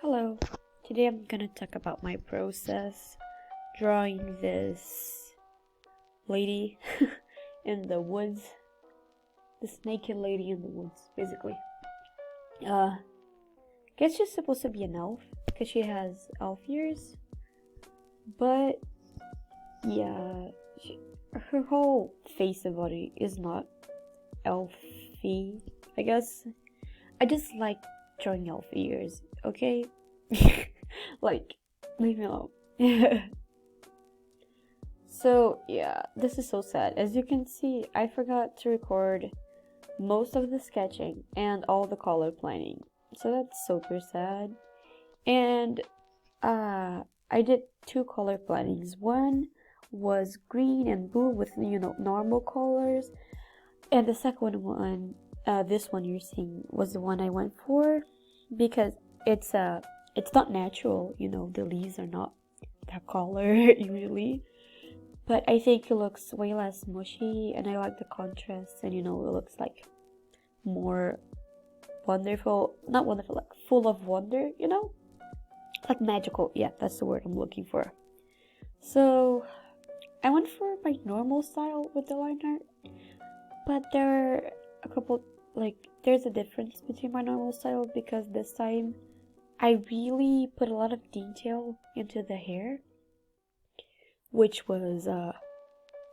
Hello, today I'm gonna talk about my process drawing this lady in the woods, this naked lady in the woods, basically. Guess she's supposed to be an elf because she has elf ears, but yeah, her whole face and body is not elfy, I guess. I just like drawing elf ears, okay? Like, leave me alone. So, yeah, this is so sad. As you can see, I forgot to record most of the sketching and all the color planning. So that's super sad. And, I did two color plannings. One was green and blue with, normal colors. And the second one, this one you're seeing, was the one I went for because it's not natural, the leaves are not that color usually. But I think it looks way less mushy and I like the contrast and it looks like more wonderful, not wonderful, like full of wonder, like magical. Yeah, that's the word I'm looking for. So I went for my normal style with the line art, but there are a couple, there's a difference between my normal style because this time I really put a lot of detail into the hair, which was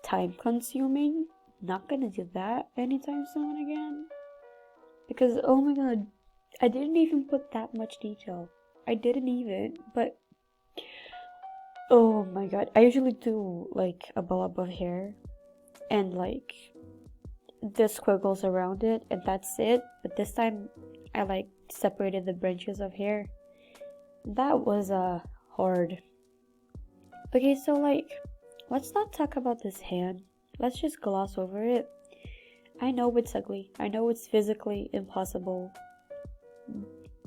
time consuming. Not gonna do that anytime soon again because oh my god, I didn't even put that much detail. I didn't even, but oh my god, I usually do like a blob of hair and like the squiggles around it and that's it, but this time I separated the branches of hair. That was hard. Okay, so let's not talk about this hand. Let's just gloss over it. I know it's ugly. I know it's physically impossible.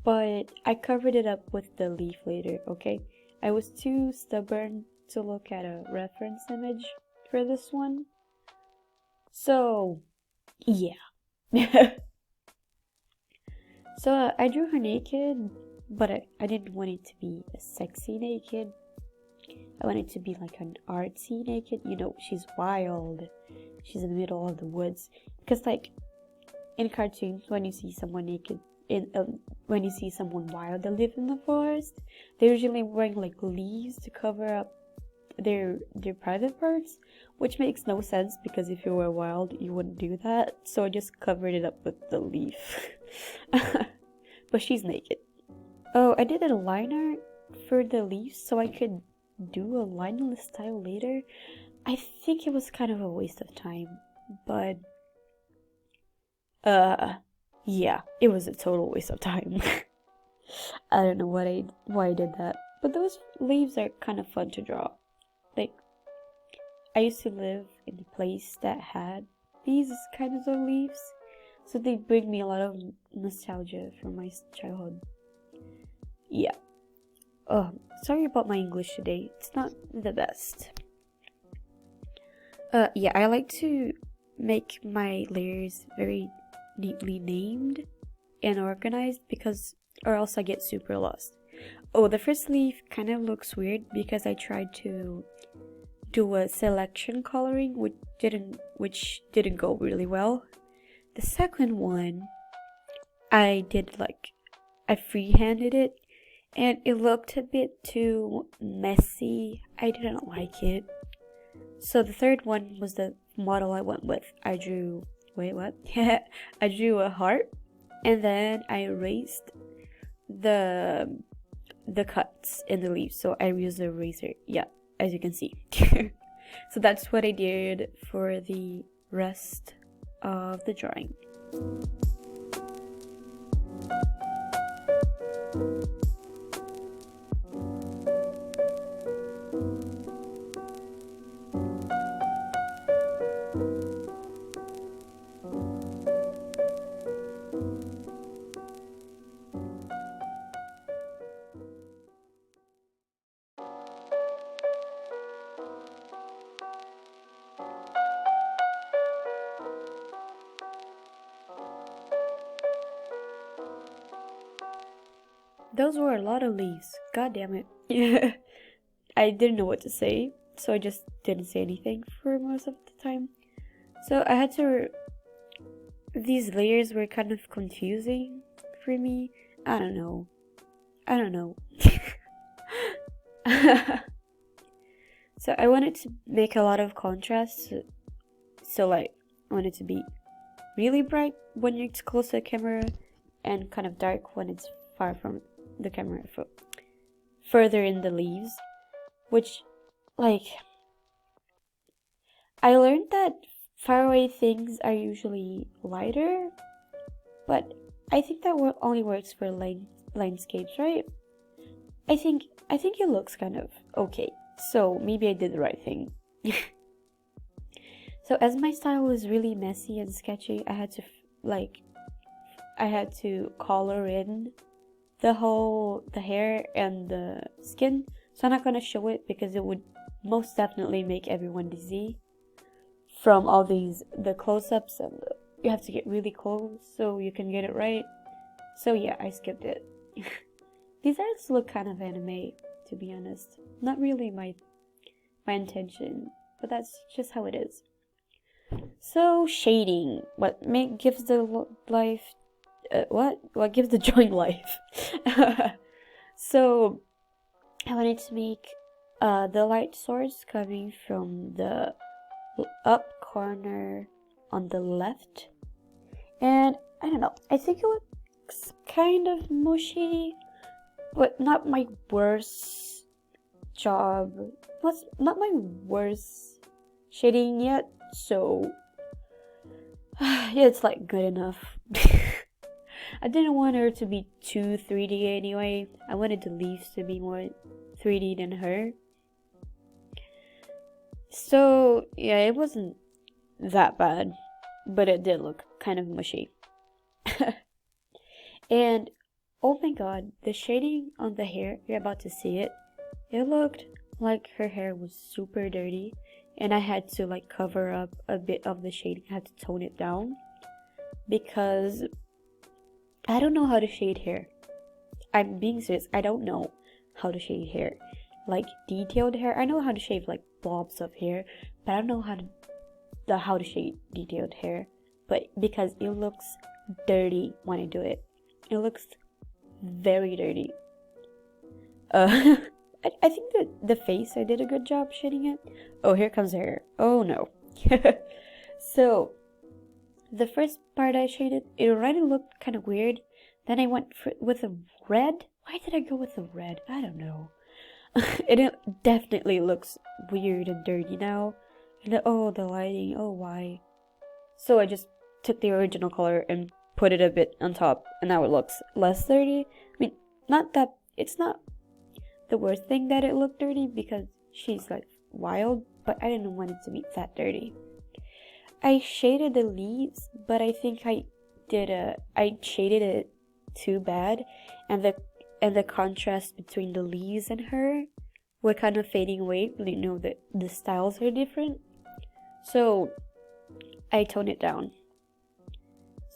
But I covered it up with the leaf later, okay? I was too stubborn to look at a reference image for this one. So, yeah. So I drew her naked, but I didn't want it to be a sexy naked. I want it to be like an artsy naked. She's wild. She's in the middle of the woods. Because in cartoons, when you see someone naked, when you see someone wild that live in the forest, they're usually wearing leaves to cover up their private parts, which makes no sense because if you were wild, you wouldn't do that. So I just covered it up with the leaf. But she's naked. Oh, I did a line art for the leaves so I could do a lineless style later. I think it was kind of a waste of time, but yeah, it was a total waste of time. I don't know why I did that, but those leaves are kind of fun to draw. I used to live in a place that had these kinds of leaves, so they bring me a lot of nostalgia from my childhood. Yeah. Oh, sorry about my English today. It's not the best. Yeah, I like to make my layers very neatly named and organized or else I get super lost. Oh, the first leaf kind of looks weird because I tried to do a selection coloring which didn't go really well. The second one, I freehanded it and it looked a bit too messy. I didn't like it. So the third one was the model I went with. I drew I drew a heart and then I erased the cuts in the leaves. So I used a eraser. Yeah, as you can see. So that's what I did for the rest of the drawing. Those were a lot of leaves. God damn it. Yeah. I didn't know what to say, so I just didn't say anything for most of the time. So I had to. These layers were kind of confusing for me. I don't know. So I wanted to make a lot of contrast. So like, I wanted to be really bright when it's close to the camera, and kind of dark when it's far from the camera, further in the leaves. Which, like, I learned that far away things are usually lighter, but I think that only works for landscapes, right? I think it looks kind of okay, so maybe I did the right thing. So as my style was really messy and sketchy, I had to color in the hair and the skin. So I'm not gonna show it because it would most definitely make everyone dizzy from all the close-ups, and you have to get really close so you can get it right. So yeah, I skipped it. These arts look kind of anime, to be honest. Not really my intention, but that's just how it is. So shading, what gives the life, what gives the drawing life? So I wanted to make the light source coming from the up corner on the left, and I don't know, I think it looks kind of mushy, but not my worst job. Not my worst shading yet, so yeah, it's like good enough. I didn't want her to be too 3D anyway. I wanted the leaves to be more 3D than her. So yeah, it wasn't that bad, but it did look kind of mushy. And oh my god, the shading on the hair, you're about to see it. It looked like her hair was super dirty, and I had to like cover up a bit of the shading. I had to tone it down because I don't know how to shade hair. I'm being serious. I don't know how to shade hair. Like detailed hair, I know how to shave like blobs of hair, but I don't know how to shade detailed hair. But because it looks dirty when I do it, it looks very dirty. I think that the face, I did a good job shading it. Oh, here comes hair. Oh no. So the first part I shaded, it already looked kind of weird. Then I went with a red. Why did I go with the red? I don't know. It definitely looks weird and dirty now. And the lighting, why? So I just took the original color and put it a bit on top, and now it looks less dirty. I mean, it's not the worst thing that it looked dirty because she's like wild, but I didn't want it to be that dirty. I shaded the leaves, but I think I shaded it too bad, and the contrast between the leaves and her were kind of fading away. You know that the styles are different, so I toned it down.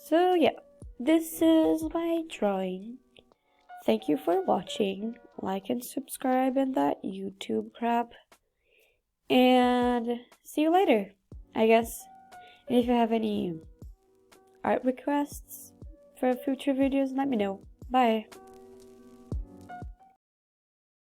So yeah, this is my drawing. Thank you for watching. Like and subscribe and that YouTube crap, and see you later, I guess. And if you have any art requests for future videos, let me know. Bye.